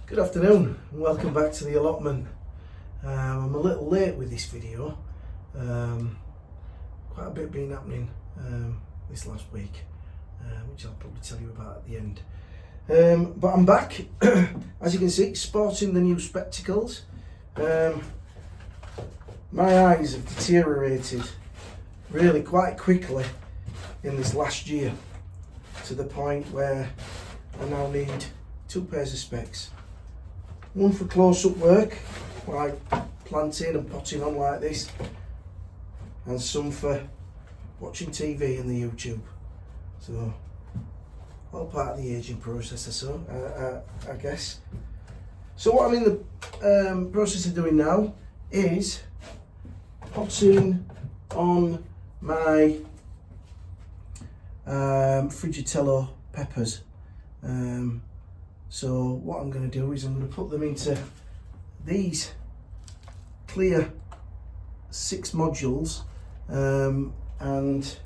Good afternoon and welcome back to the allotment. I'm a little late with this video. Quite a bit been happening this last week, which I'll probably tell you about at the end. But I'm back, as you can see, sporting the new spectacles. My eyes have deteriorated really quite quickly in this last year, to the point where I now need 2 pairs of specs. One for close-up work, like planting and potting on like this, and some for watching TV and the YouTube. So, all part of the ageing process, I guess. So what I'm in the process of doing now is potting on my Frigitello peppers. So what I'm going to do is I'm going to put them into these clear 6 modules and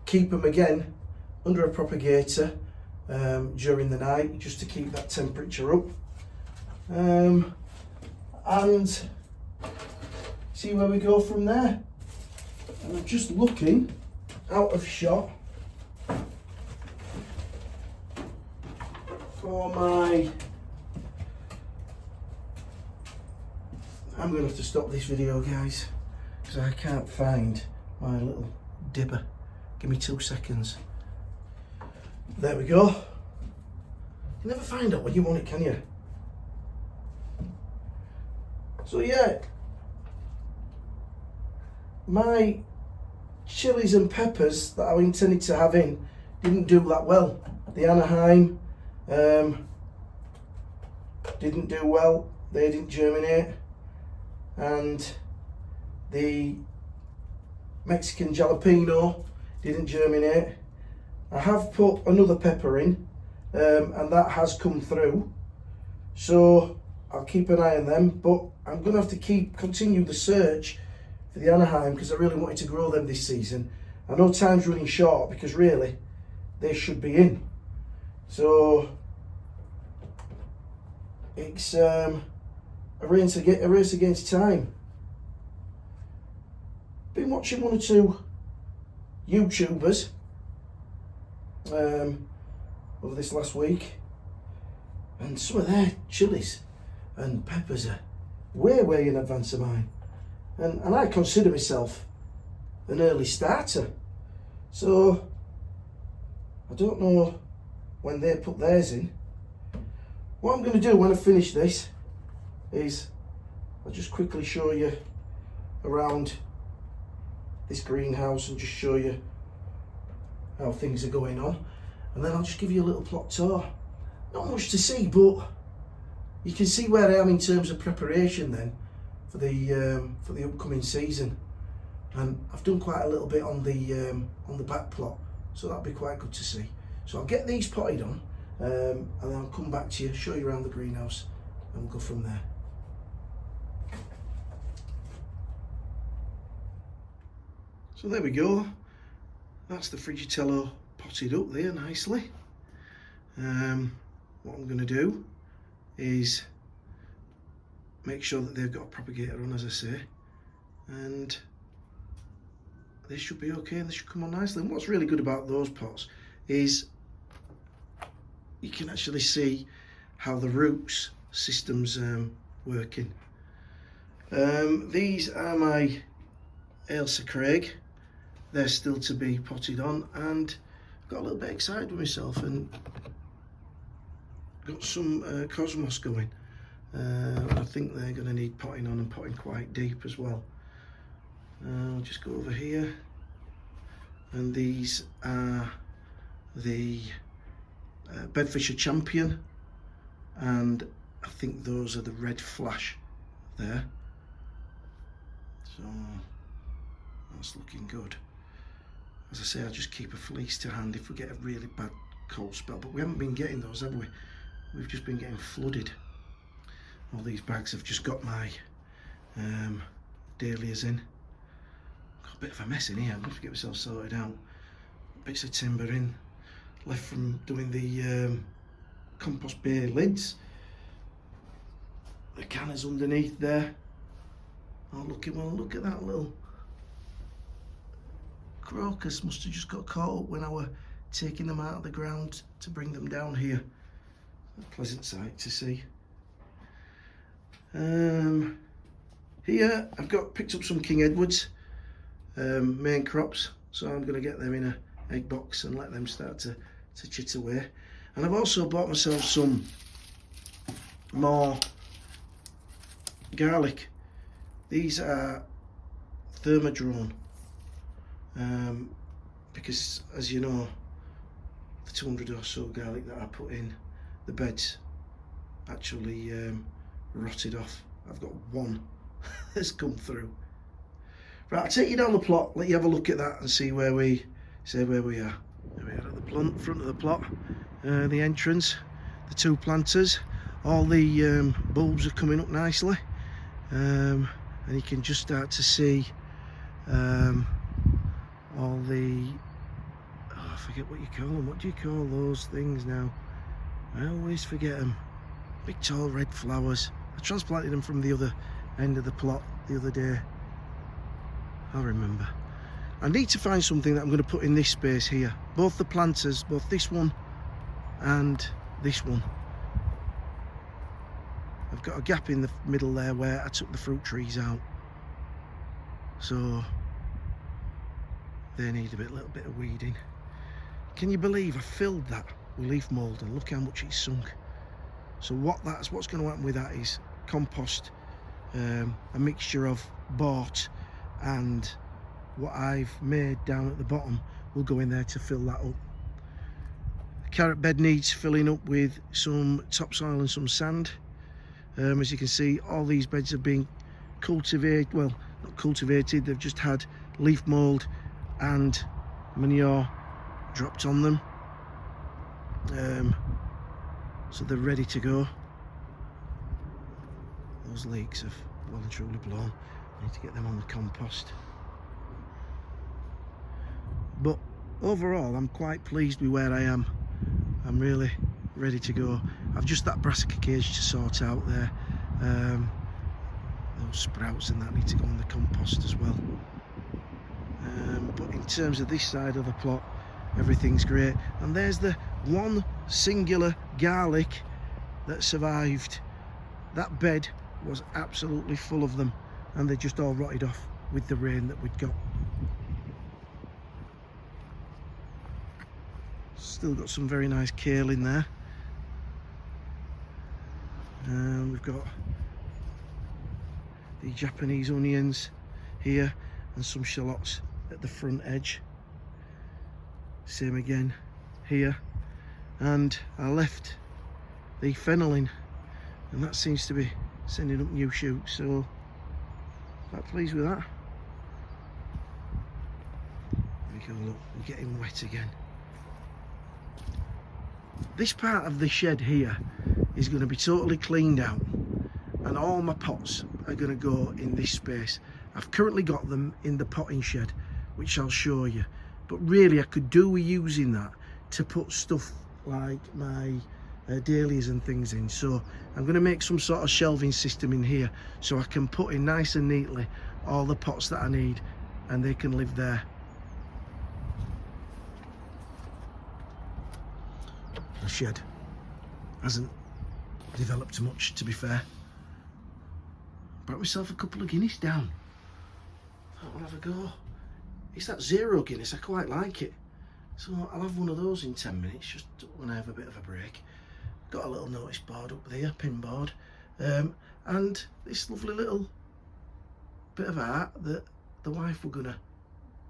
keep them again under a propagator during the night, just to keep that temperature up, and see where we go from there. And I'm just looking out of shot for my... I'm going to have to stop this video, guys, because I can't find my little dibber. Give me 2 seconds. There we go. You never find out when you want it, can you? So yeah, my chilies and peppers that I intended to have in didn't do that well. The Anaheim didn't do well, they didn't germinate, and the Mexican jalapeno didn't germinate. I have put another pepper in and that has come through, so I'll keep an eye on them, but I'm going to have to continue the search for the Anaheim, because I really wanted to grow them this season. I know time's running short, because really they should be in. So it's a race against time. Been watching 1 or 2 YouTubers over this last week, and some of their chilies and peppers are way in advance of mine, and I consider myself an early starter, so I don't know when they put theirs in. What I'm going to do when I finish this is I'll just quickly show you around this greenhouse and just show you how things are going on, and then I'll just give you a little plot tour. Not much to see, but you can see where I am in terms of preparation then for the upcoming season. And I've done quite a little bit on the back plot, so that'll be quite good to see. So I'll get these potted on, and then I'll come back to you, show you around the greenhouse, and we'll go from there. So there we go. That's the Frigitello potted up there nicely. What I'm going to do is make sure that they've got a propagator on, as I say, and they should be okay and they should come on nicely. And what's really good about those pots is you can actually see how the roots system's working. These are my Ailsa Craig. They're still to be potted on, and got a little bit excited with myself and got some cosmos going. I think they're going to need potting on, and potting quite deep as well. I'll just go over here, and these are the Bedfordshire Champion, and I think those are the Red Flash there. So that's looking good. As I say, I'll just keep a fleece to hand if we get a really bad cold spell, but we haven't been getting those, have we? We've just been getting flooded. All these bags have just got my dahlias in. Got a bit of a mess in here. I'm going to get myself sorted out. Bits of timber in, left from doing the compost bay lids. The canners underneath there. Oh, look at that little crocus. Must have just got caught up when I were taking them out of the ground to bring them down here. A pleasant sight to see. Here I've picked up some King Edwards main crops, so I'm going to get them in a egg box and let them start to chit away. And I've also bought myself some more garlic. These are thermodrawn, because as you know, the 200 or so garlic that I put in the beds actually rotted off. I've got one that's come through. Right, I'll take you down the plot, let you have a look at that and see where we are. There we are at the front of the plot, the entrance, the two planters. All the bulbs are coming up nicely, and you can just start to see all the, I forget what you call them. What do you call those things now? I always forget them. Big tall red flowers. I transplanted them from the other end of the plot the other day. I'll remember. I need to find something that I'm going to put in this space here. Both the planters, both this one and this one. I've got a gap in the middle there where I took the fruit trees out. So they need a little bit of weeding. Can you believe I filled that with leaf mould and look how much it's sunk? So what's going to happen with that is compost, a mixture of bought and what I've made down at the bottom will go in there to fill that up. The carrot bed needs filling up with some topsoil and some sand. As you can see, all these beds have been cultivated, well, not cultivated, they've just had leaf mould and manure dropped on them, so they're ready to go. Those leeks have well and truly blown. I need to get them on the compost. But overall, I'm quite pleased with where I am. I'm really ready to go. I've just that brassica cage to sort out there. Those sprouts and that need to go on the compost as well. But in terms of this side of the plot, everything's great. And there's the one singular garlic that survived. That bed was absolutely full of them, and they just all rotted off with the rain that we'd got. Still got some very nice kale in there. We've got the Japanese onions here and some shallots at the front edge. Same again here. And I left the fennel in, and that seems to be sending up new shoots, so quite pleased with that. There we go, look, we're getting wet again. This part of the shed here is going to be totally cleaned out, and all my pots are going to go in this space. I've currently got them in the potting shed, which I'll show you, but really I could do with using that to put stuff like my dahlias and things in. So I'm going to make some sort of shelving system in here so I can put in nice and neatly all the pots that I need, and they can live there. The shed hasn't developed much, to be fair. Brought myself a couple of Guinness down. Thought I'll have a go. It's that zero Guinness, I quite like it. So I'll have one of those in 10 minutes, just when I have a bit of a break. Got a little notice board up there, pin board, and this lovely little bit of art that the wife were gonna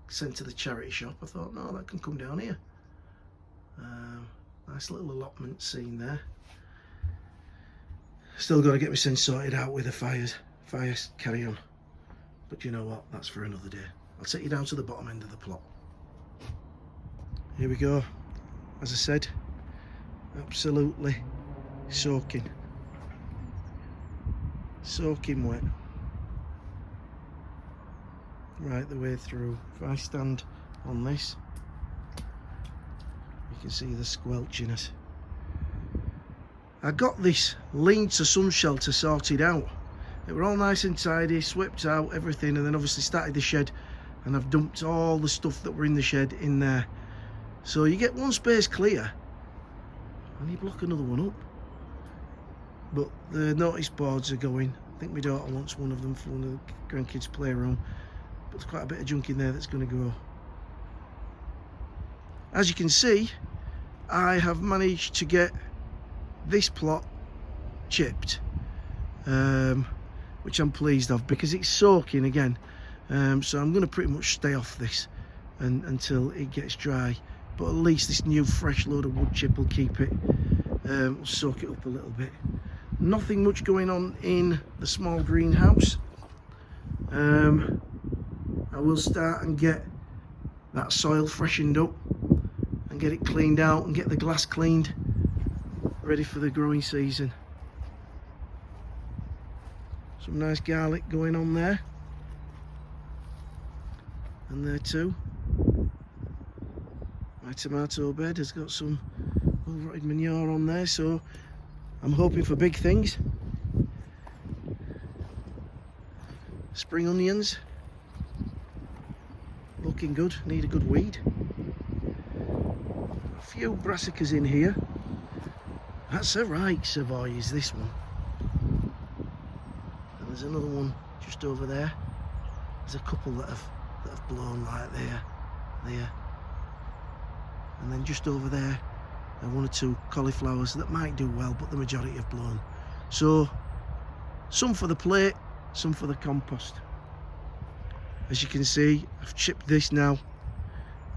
send to the charity shop. I thought, no, that can come down here. Nice little allotment scene there. Still got to get my sense sorted out with the fires carry on. But you know what, that's for another day. I'll take you down to the bottom end of the plot. Here we go. As I said, absolutely soaking wet right the way through. If I stand on this, you can see the squelchiness. I got this lean to sun shelter sorted out. It were all nice and tidy, swept out everything, and then obviously started the shed, and I've dumped all the stuff that were in the shed in there. So you get one space clear and you block another one up. But the notice boards are going. I think my daughter wants one of them for one of the grandkids' playroom, but there's quite a bit of junk in there that's going to go. As you can see, I have managed to get this plot chipped, which I'm pleased of, because it's soaking again. So I'm going to pretty much stay off this until it gets dry, but at least this new fresh load of wood chip will keep it, will soak it up a little bit. Nothing much going on in the small greenhouse. I will start and get that soil freshened up and get it cleaned out and get the glass cleaned, ready for the growing season. Some nice garlic going on there, and there too. My tomato bed has got some rotted manure on there, so I'm hoping for big things. Spring onions, looking good, need a good weed. A few brassicas in here. That's a right Savoy, is this one. And there's another one just over there. There's a couple that have blown like there. And then just over there, one or two cauliflowers that might do well, but the majority have blown. So some for the plate, some for the compost. As you can see, I've chipped this now,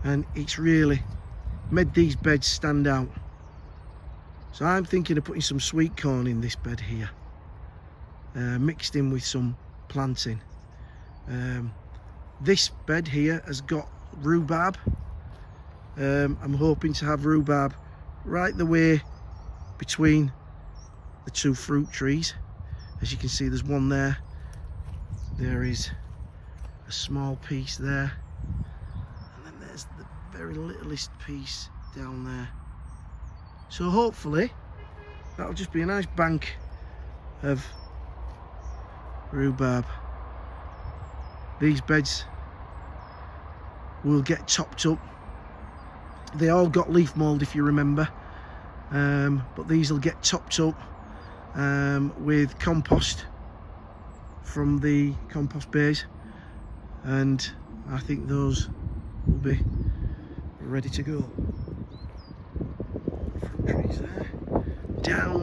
and it's really made these beds stand out. So I'm thinking of putting some sweet corn in this bed here, mixed in with some planting. This bed here has got rhubarb. I'm hoping to have rhubarb right the way between the two fruit trees. As you can see, there's one there. There is a small piece there, and then there's the very littlest piece down there. So hopefully that'll just be a nice bank of rhubarb. These beds will get topped up. They all got leaf mould, if you remember, but these will get topped up with compost from the compost bays, and I think those will be ready to go. Fruit trees there. Down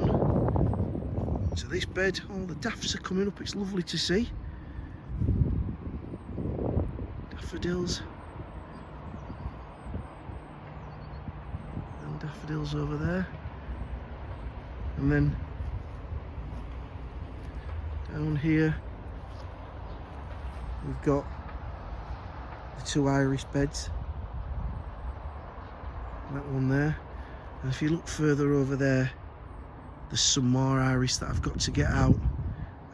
to this bed, all the daffs are coming up, it's lovely to see. Daffodils. And daffodils over there. And then down here we've got the two iris beds. That one there. And if you look further over there, there's some more iris that I've got to get out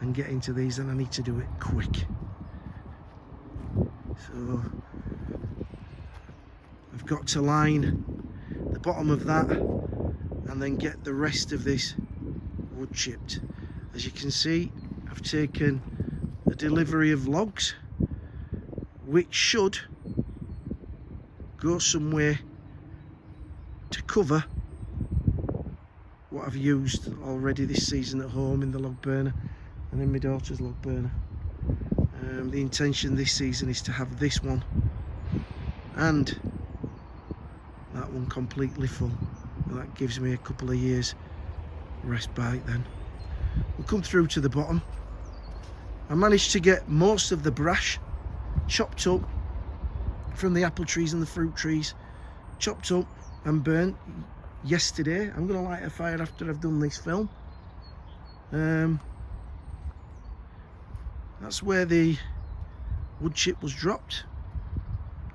and get into these, and I need to do it quick. So I've got to line the bottom of that and then get the rest of this wood chipped. As you can see, I've taken a delivery of logs, which should go somewhere to cover what I've used already this season at home in the log burner and in my daughter's log burner. The intention this season is to have this one and that one completely full, and that gives me a couple of years respite. Then we'll come through to the bottom. I managed to get most of the brash chopped up from the apple trees and the fruit trees, chopped up and burnt yesterday. I'm going to light a fire after I've done this film. That's where the wood chip was dropped.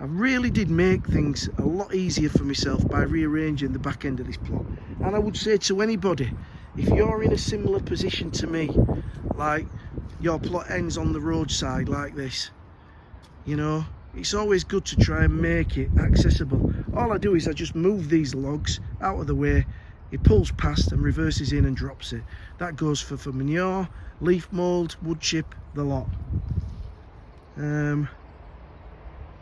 I really did make things a lot easier for myself by rearranging the back end of this plot. And I would say to anybody, if you're in a similar position to me, like your plot ends on the roadside like this, you know, it's always good to try and make it accessible. All I do is I just move these logs out of the way, he pulls past and reverses in and drops it. That goes for manure, leaf mould, wood chip, the lot. And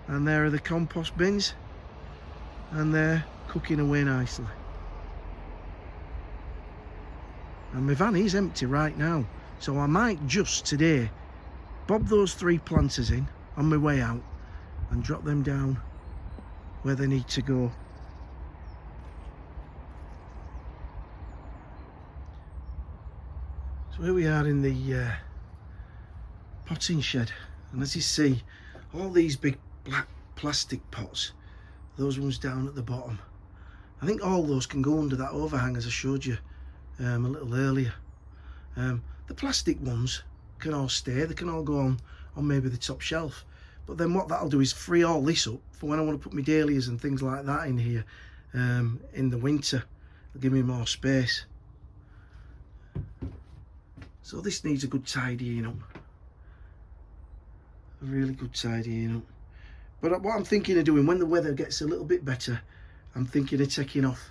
there are the compost bins, and they're cooking away nicely. And my van is empty right now, so I might just today bob those 3 planters in on my way out and drop them down where they need to go. So here we are in the potting shed, and as you see, all these big black plastic pots, those ones down at the bottom, I think all those can go under that overhang as I showed you a little earlier. The plastic ones can all stay, they can all go on maybe the top shelf, but then what that'll do is free all this up for when I want to put my dahlias and things like that in here in the winter. It'll give me more space. So this needs a good tidying up, a really good tidying up. But what I'm thinking of doing when the weather gets a little bit better, I'm thinking of taking off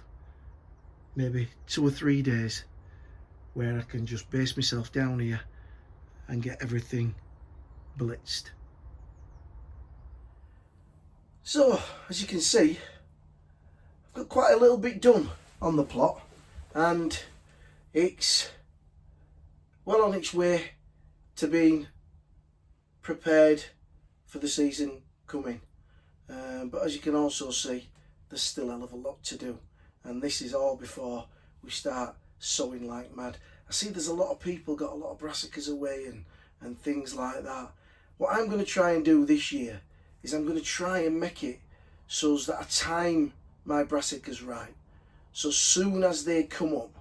maybe 2 or 3 days where I can just base myself down here and get everything blitzed. So as you can see, I've got quite a little bit done on the plot, and it's well on its way to being prepared for the season coming. But as you can also see, there's still a hell of a lot to do, and this is all before we start sowing like mad. I see there's a lot of people got a lot of brassicas away and things like that. What I'm going to try and do this year is I'm going to try and make it so that I time my brassicas right, so soon as they come up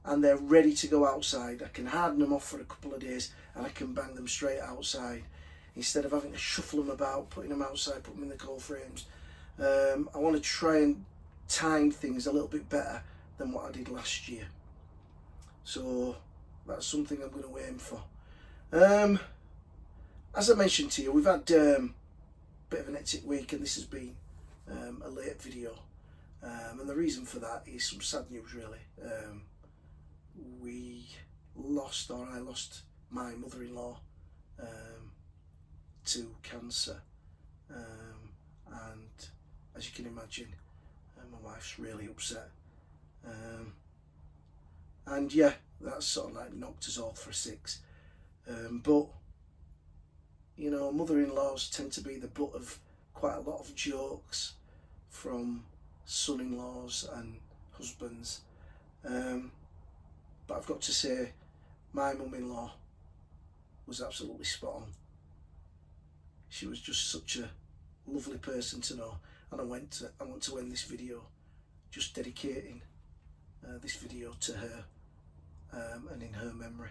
and they're ready to go outside, I can harden them off for a couple of days and I can bang them straight outside instead of having to shuffle them about, putting them outside, putting them in the cold frames. I want to try and time things a little bit better than what I did last year, so that's something I'm going to aim for. As I mentioned to you, we've had a bit of an hectic week, and this has been a late video, and the reason for that is some sad news really. I lost my mother-in-law to cancer, and as you can imagine, my wife's really upset, and yeah, that's sort of like knocked us all for 6. But you know, mother-in-laws tend to be the butt of quite a lot of jokes from son-in-laws and husbands, but I've got to say my mum-in-law was absolutely spot on. She was just such a lovely person to know, and I want to end this video just dedicating this video to her and in her memory.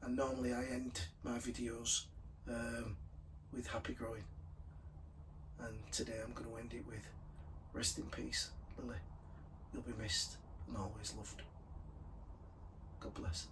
And normally I end my videos with happy growing, and today I'm going to end it with rest in peace, Lily. You'll be missed and always loved. God bless.